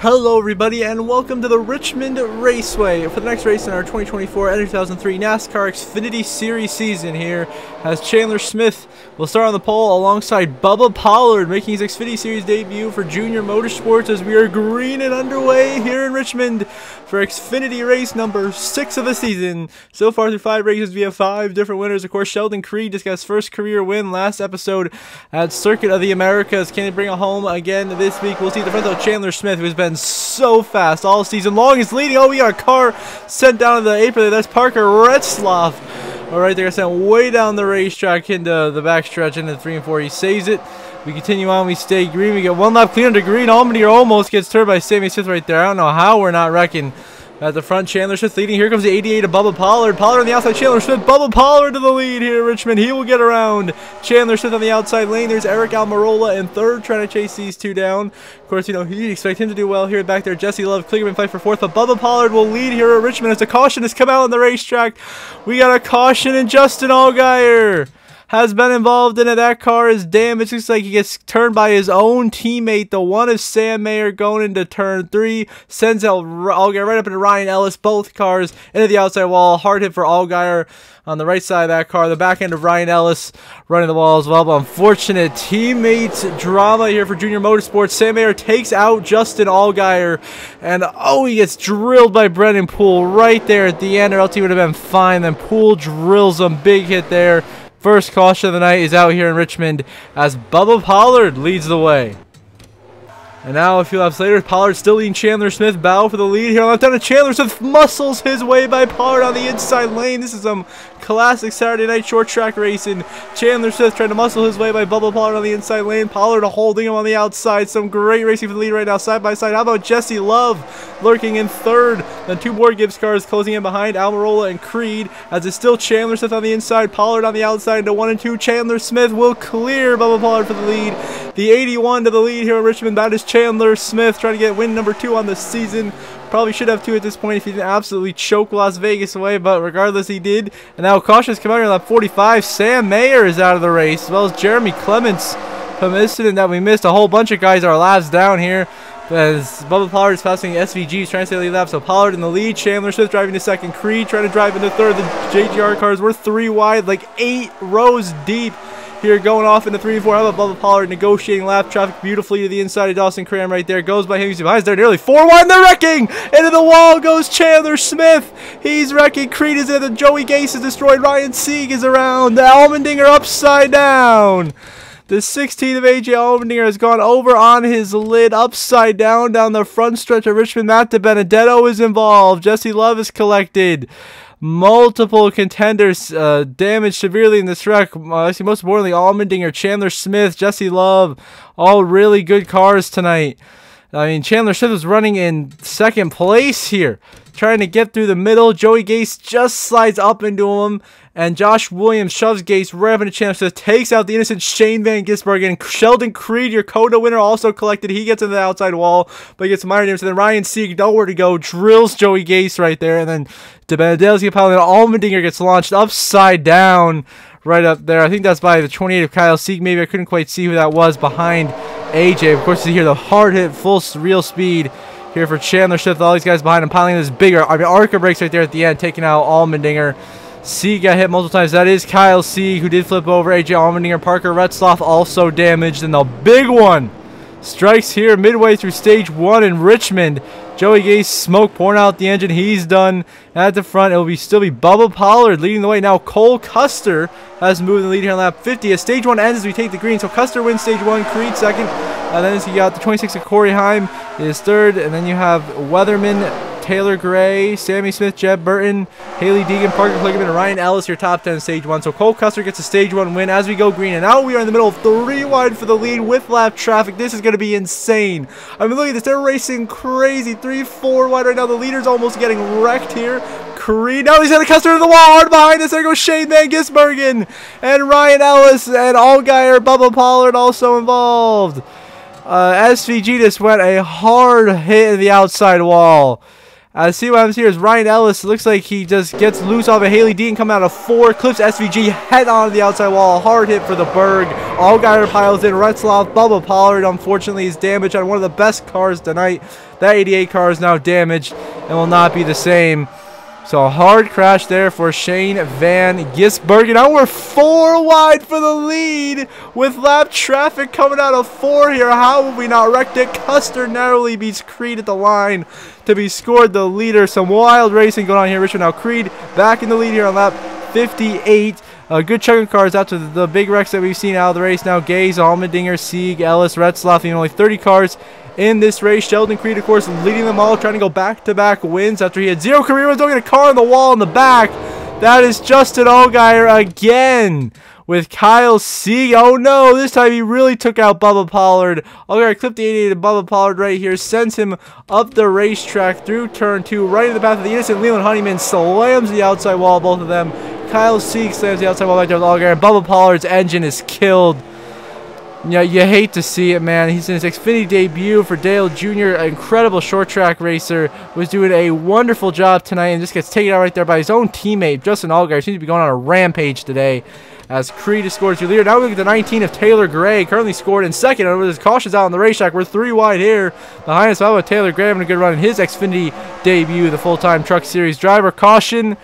Hello everybody and welcome to the Richmond Raceway for the next race in our 2024 NR2003 NASCAR Xfinity Series season. Here as Chandler Smith will start on the pole alongside Bubba Pollard, making his Xfinity Series debut for Junior Motorsports as we are green and underway here in Richmond for Xfinity race number 6 of the season. So far through 5 races we have 5 different winners. Of course, Sheldon Creed just got his first career win last episode at Circuit of the Americas. Can he bring it home again this week? We'll see the front of Chandler Smith, who's been so fast all season long, is leading. Oh, we got a car sent down to the apron there. That's Parker Retzloff. All right, they're sent way down the racetrack into the backstretch into 3 and 4. He saves it. We continue on. We stay green. We get one lap clear into green. Allmendinger almost gets turned by Sammy Smith right there. I don't know how we're not wrecking. At the front, Chandler Smith leading. Here comes the 88 of Bubba Pollard. Pollard on the outside, Chandler Smith. Bubba Pollard to the lead here, Richmond. He will get around Chandler Smith on the outside lane. There's Eric Almirola in third, trying to chase these two down. Of course, you know, you'd expect him to do well here. Back there, Jesse Love, Kligerman fight for fourth, but Bubba Pollard will lead here at Richmond as a caution has come out on the racetrack. We got a caution, and Justin Allgaier has been involved in it. That car is damaged. Looks like he gets turned by his own teammate, the one of Sam Mayer, going into turn 3. Sends Allgaier right up into Ryan Ellis. Both cars into the outside wall. Hard hit for Allgaier on the right side of that car. The back end of Ryan Ellis running the wall as well. But unfortunate teammates drama here for Junior Motorsports. Sam Mayer takes out Justin Allgaier. And oh, he gets drilled by Brennan Poole right there at the end, or else he would have been fine. Then Poole drills him. Big hit there. First caution of the night is out here in Richmond as Bubba Pollard leads the way. And now a few laps later, Pollard still leading Chandler Smith. Battle for the lead here on left down to Chandler Smith. Muscles his way by Pollard on the inside lane. This is some classic Saturday night short track racing. Chandler Smith trying to muscle his way by Bubba Pollard on the inside lane. Pollard holding him on the outside. Some great racing for the lead right now, side by side. How about Jesse Love lurking in third? Then 2 more Gibbs cars closing in behind Almirola and Creed, as it's still Chandler Smith on the inside, Pollard on the outside into 1 and 2. Chandler Smith will clear Bubba Pollard for the lead. The 81 to the lead here in Richmond. That is Chandler Smith trying to get win number 2 on the season. Probably should have 2 at this point if he didn't absolutely choke Las Vegas away, but regardless, he did. And now cautions come out here on lap 45. Sam Mayer is out of the race, as well as Jeremy Clements. From an incident that we missed, a whole bunch of guys are laps down here, as Bubba Pollard is passing SVGs, trying to stay the lead lap. So Pollard in the lead, Chandler Smith driving to second, Creed trying to drive into third. The JGR cars were 3 wide, like 8 rows deep here, going off into 3 and 4. How about Bubba Pollard negotiating lap traffic beautifully to the inside of Dawson Cram right there. Goes by him. He's behind there nearly 4 wide. And they're wrecking. Into the wall goes Chandler Smith. He's wrecking. Creed is in. Joey Gase is destroyed. Ryan Sieg is around. The Allmendinger upside down. The 16 of AJ Allmendinger has gone over on his lid, upside down the front stretch of Richmond. Matt DiBenedetto is involved. Jesse Love is collected. Multiple contenders damaged severely in this wreck. Actually, most importantly, Allmendinger, Chandler Smith, Jesse Love, all really good cars tonight. I mean, Chandler Smith was running in second place here, trying to get through the middle. Joey Gase just slides up into him, and Josh Williams shoves Gase right up into Chandler Smith, takes out the innocent Shane Van Gisbergen. And Sheldon Creed, your COTA winner, also collected. He gets into the outside wall, but he gets minor damage. And then Ryan Sieg, nowhere to go, drills Joey Gase right there. And then DiBenedetto's get piled, and Allmendinger gets launched upside down right up there. I think that's by the 28 of Kyle Sieg. Maybe I couldn't quite see who that was behind AJ. Of course, you hear the hard hit, full real speed here for Chandler Smith. All these guys behind him piling this bigger, ARCA brakes right there at the end, taking out Allmendinger. Sieg got hit multiple times. That is Kyle Sieg, who did flip over. AJ Allmendinger, Parker Retzloff also damaged. And the big one strikes here midway through stage 1 in Richmond. Joey Gase, smoke pouring out the engine. He's done. At the front, it will still be Bubba Pollard leading the way. Now Cole Custer has moved the lead here on lap 50. As stage 1 ends, as we take the green. So Custer wins stage 1, Creed second. And then as you got the 26 of Corey Heim is third. And then you have Weatherman, Taylor Gray, Sammy Smith, Jeb Burton, Haley Deegan, Parker Kligerman, and Ryan Ellis, your top 10 in stage 1. So Cole Custer gets a stage 1 win as we go green. And now we are in the middle of 3 wide for the lead with lap traffic. This is going to be insane. I mean, look at this. They're racing crazy. 3-4 wide right now. The leader's almost getting wrecked here. Creed, now he's got a Custer to the wall, hard behind us. There goes Shane Van Gisbergen and Ryan Ellis and Allgaier, Bubba Pollard also involved. SVG just went a hard hit in the outside wall See what happens here is Ryan Ellis. It looks like he just gets loose off of Haley Dean coming out of 4. Clips SVG head on the outside wall. Hard hit for the Berg. Allgaier piles in. Retzloff, Bubba Pollard, unfortunately, is damaged on one of the best cars tonight. That 88 car is now damaged and will not be the same. So a hard crash there for Shane Van Gisbergen. Now we're 4 wide for the lead with lap traffic coming out of 4 here. How have we not wrecked it? Custer narrowly beats Creed at the line to be scored the leader. Some wild racing going on here, Richmond. Now Creed back in the lead here on lap 58. A good chunk of cars after the big wrecks that we've seen out of the race. Now Gaze, Allmendinger, Sieg, Ellis, Retzloff, only 30 cars in this race. Sheldon Creed, of course, leading them all, trying to go back-to-back wins after he had 0 career wins. Don't get a car on the wall in the back. That is Justin Allgaier again with Kyle Sieg. Oh no, this time he really took out Bubba Pollard. Allgaier clipped the 88 of Bubba Pollard right here, sends him up the racetrack through turn 2, right in the path of the innocent Leland Honeyman, slams the outside wall, both of them. Kyle Sieg slams the outside wall back there with Allgaier, and Bubba Pollard's engine is killed. Yeah, you hate to see it, man. He's in his Xfinity debut for Dale Jr., an incredible short track racer, was doing a wonderful job tonight and just gets taken out right there by his own teammate, Justin Allgaier. Seems to be going on a rampage today as Creed has scored as your leader. Now we look at the 19 of Taylor Gray, currently scored in second. And with his cautions out on the racetrack, we're 3 wide here. Behind us, how about Taylor Gray having a good run in his Xfinity debut, the full-time Truck Series driver. Caution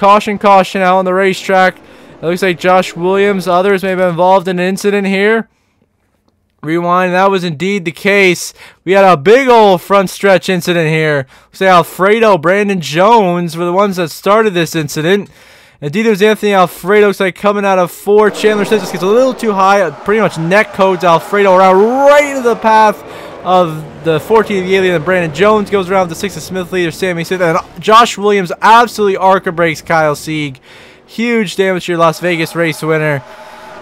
out on the racetrack. It looks like Josh Williams, others may have been involved in an incident here. Rewind, that was indeed the case. We had a big old front stretch incident here. Say Alfredo, Brandon Jones were the ones that started this incident. Indeed, it was Anthony Alfredo. Looks like coming out of 4. Chandler Smith just gets a little too high. Pretty much neck codes Alfredo around right into the path of the 14 of Yaley, and Brandon Jones goes around the 6 of Smith leader, Sammy Smith, and Josh Williams absolutely arca breaks Kyle Sieg. Huge damage to your Las Vegas race winner.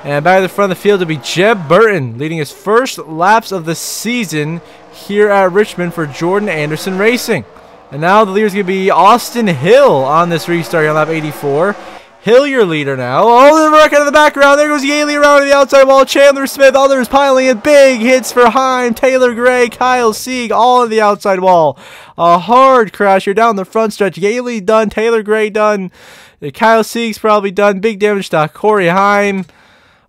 And back at the front of the field will be Jeb Burton, leading his first laps of the season here at Richmond for Jordan Anderson Racing. And now the leader is going to be Austin Hill on this restart on lap 84. Hill, your leader now. Oh, the wreck out of the background. There goes Yaley around to the outside wall. Chandler Smith, others piling in. Big hits for Heim, Taylor Gray, Kyle Sieg, all on the outside wall. A hard crash. You're down the front stretch. Yaley done. Taylor Gray done. Kyle Sieg's probably done. Big damage to Corey Heim.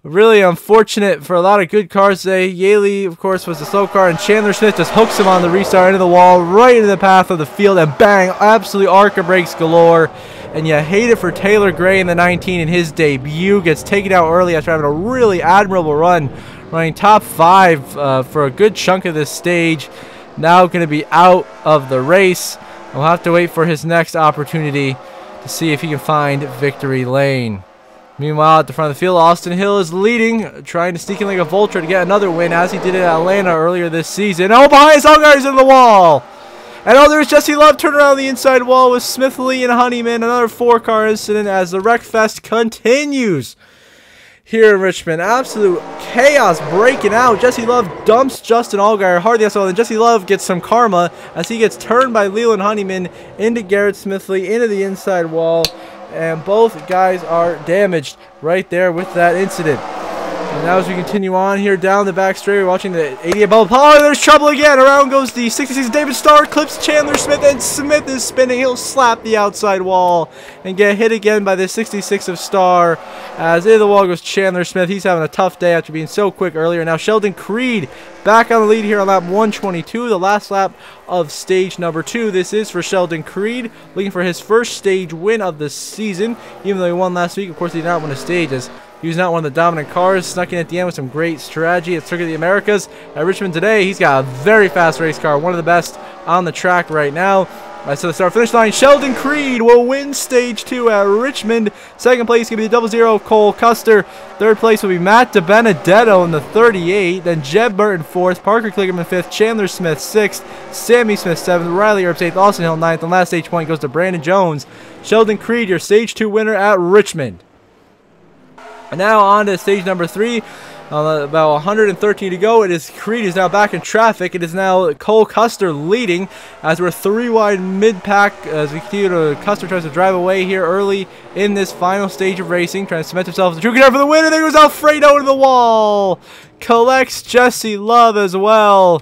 Really unfortunate for a lot of good cars today. Yaley, of course, was the slow car, and Chandler Smith just hooks him on the restart into the wall, right into the path of the field, and bang, absolutely arca breaks galore. And you hate it for Taylor Gray in the 19 in his debut. Gets taken out early after having a really admirable run, running top 5 for a good chunk of this stage. Now going to be out of the race. We'll have to wait for his next opportunity to see if he can find victory lane. Meanwhile, at the front of the field, Austin Hill is leading, trying to sneak in like a vulture to get another win, as he did at Atlanta earlier this season. Oh, behind us, Allgaier's in the wall! And oh, there's Jesse Love turning around the inside wall with Smith, Lee, and Honeyman. Another 4-car incident as the Wreck Fest continues here in Richmond. Absolute chaos breaking out. Jesse Love dumps Justin Allgaier hard the outside, and Jesse Love gets some karma as he gets turned by Leland Honeyman into Garrett Smithley, into the inside wall. And both guys are damaged right there with that incident. And now as we continue on here down the back straight, we're watching the 88 Bubba Pollard. There's trouble again. Around goes the 66 David Starr, clips Chandler Smith, and Smith is spinning. He'll slap the outside wall and get hit again by the 66 of Starr. As into the wall goes Chandler Smith. He's having a tough day after being so quick earlier. Now Sheldon Creed back on the lead here on lap 122, the last lap of stage number 2. This is for Sheldon Creed, looking for his first stage win of the season. Even though he won last week, of course, he did not win a stage, as he was not one of the dominant cars. Snuck in at the end with some great strategy at Circuit of the Americas. At Richmond today, he's got a very fast race car, one of the best on the track right now. So the start-finish line, Sheldon Creed will win Stage 2 at Richmond. Second place going to be the 00 Cole Custer. Third place will be Matt DiBenedetto in the 38. Then Jeb Burton 4th, Parker Kligerman 5th, Chandler Smith 6th, Sammy Smith 7th, Riley Earps 8th, Austin Hill 9th. And last stage point goes to Brandon Jones. Sheldon Creed, your Stage 2 winner at Richmond. And now on to stage number 3. About 113 to go. It is Creed is now back in traffic. It is now Cole Custer leading as we're 3 wide mid-pack as we continue to Custer tries to drive away here early in this final stage of racing, trying to cement himself as the true contender for the win. And there goes Alfredo into the wall. Collects Jesse Love as well.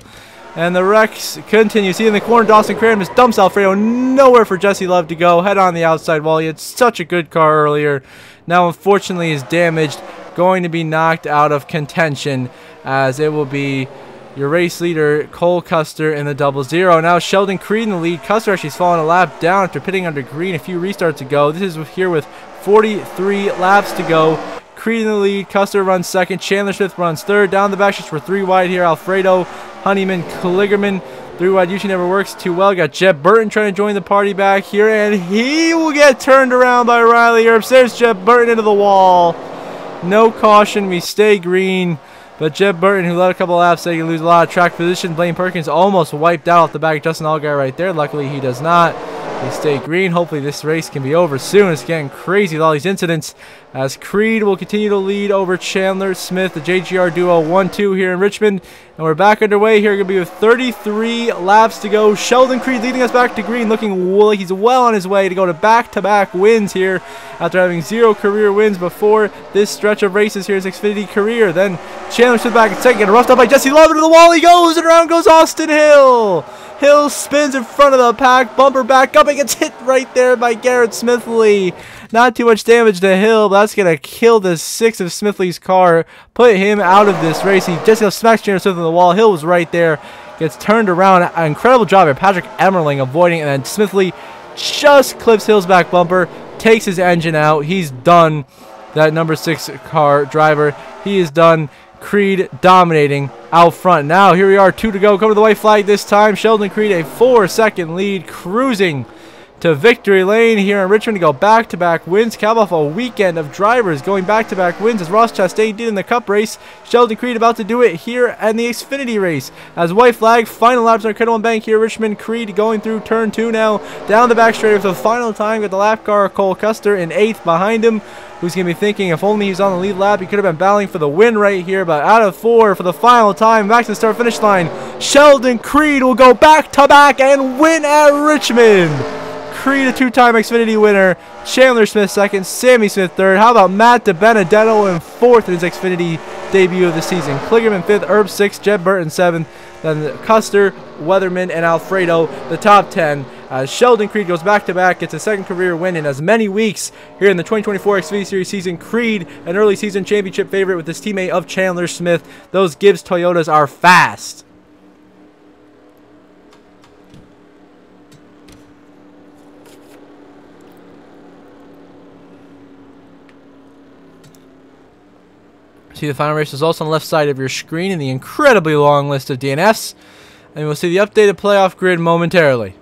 And the wrecks continue. See in the corner, Dawson Cram just dumps Alfredo. Nowhere for Jesse Love to go. Head on the outside wall. He had such a good car earlier. Now, unfortunately, is damaged. Going to be knocked out of contention, as it will be your race leader, Cole Custer, in the 0-0. Now, Sheldon Creed in the lead. Custer actually has fallen a lap down after pitting under green. A few restarts to go. This is here with 43 laps to go. Creed in the lead. Custer runs second. Chandler Smith runs third. Down the backstretch, we're 3 wide here. Alfredo, Honeyman, Kligerman. 3 wide usually never works too well. Got Jeb Burton trying to join the party back here, and he will get turned around by Riley Earps. There's Jeb Burton into the wall. No caution. We stay green. But Jeb Burton, who led a couple laps, they can lose a lot of track position. Blaine Perkins almost wiped out off the back of Justin Allgaier right there. Luckily, he does not. They stay green. Hopefully, this race can be over soon. It's getting crazy with all these incidents, as Creed will continue to lead over Chandler Smith, the JGR duo 1-2 here in Richmond. And we're back underway here. Going to be with 33 laps to go. Sheldon Creed leading us back to green, looking like he's well on his way to go to back-to-back wins here after having 0 career wins before this stretch of races here in his Xfinity career. Then Chandler Smith back in second, getting roughed up by Jesse Love into the wall. He goes, and around goes Austin Hill. Hill spins in front of the pack, bumper back up, and gets hit right there by Garrett Smithley. Not too much damage to Hill, but that's going to kill the 6 of Smithley's car, put him out of this race. He just smacks Chandler Smith on the wall. Hill was right there, gets turned around. An incredible job by Patrick Emmerling avoiding it, and then Smithley just clips Hill's back bumper, takes his engine out. He's done. That number 6 car driver, he is done. Creed dominating out front. Now here we are, 2 to go. Come to the white flag this time. Sheldon Creed a 4-second lead, cruising to victory lane here in Richmond to go back-to-back wins. Cap off a weekend of drivers going back-to-back wins, as Ross Chastain did in the Cup race. Sheldon Creed about to do it here in the Xfinity race. As white flag, final laps on Credit Bank here, Richmond. Creed going through turn 2 now, down the back straight for the final time. Got the lap car, Cole Custer in 8th behind him, who's going to be thinking if only he's on the lead lap, he could have been battling for the win right here. But out of 4 for the final time, back to the start-finish line, Sheldon Creed will go back-to-back and win at Richmond. Creed, a 2-time Xfinity winner. Chandler Smith second. Sammy Smith third. How about Matt DiBenedetto in 4th in his Xfinity debut of the season? Kligerman 5th. Erb 6th. Jeb Burton 7th. Then Custer, Weatherman, and Alfredo, the top 10. Sheldon Creed goes back-to-back, gets a 2nd career win in as many weeks here in the 2024 Xfinity Series season. Creed, an early season championship favorite with his teammate of Chandler Smith. Those Gibbs Toyotas are fast. See the final race results on the left side of your screen in the incredibly long list of DNFs. And we'll see the updated playoff grid momentarily.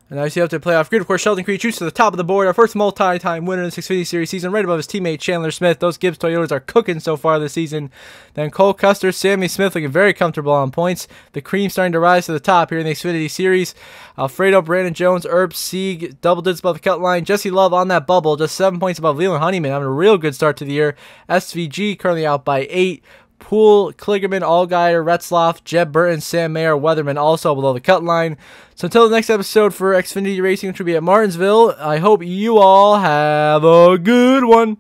And now you see up to the playoff grid. Of course, Sheldon Creed shoots to the top of the board. Our first multi-time winner in the 650 Series season, right above his teammate Chandler Smith. Those Gibbs Toyotas are cooking so far this season. Then Cole Custer, Sammy Smith looking very comfortable on points. The cream starting to rise to the top here in the Xfinity Series. Alfredo, Brandon Jones, Erb, Sieg, double digits above the cut line. Jesse Love on that bubble, just 7 points above Leland Honeyman, having a real good start to the year. SVG currently out by 8. Poole, Kligerman, Allgaier, Retzloff, Jeb Burton, Sam Mayer, Weatherman also below the cut line. So until the next episode for Xfinity Racing, which will be at Martinsville, I hope you all have a good one.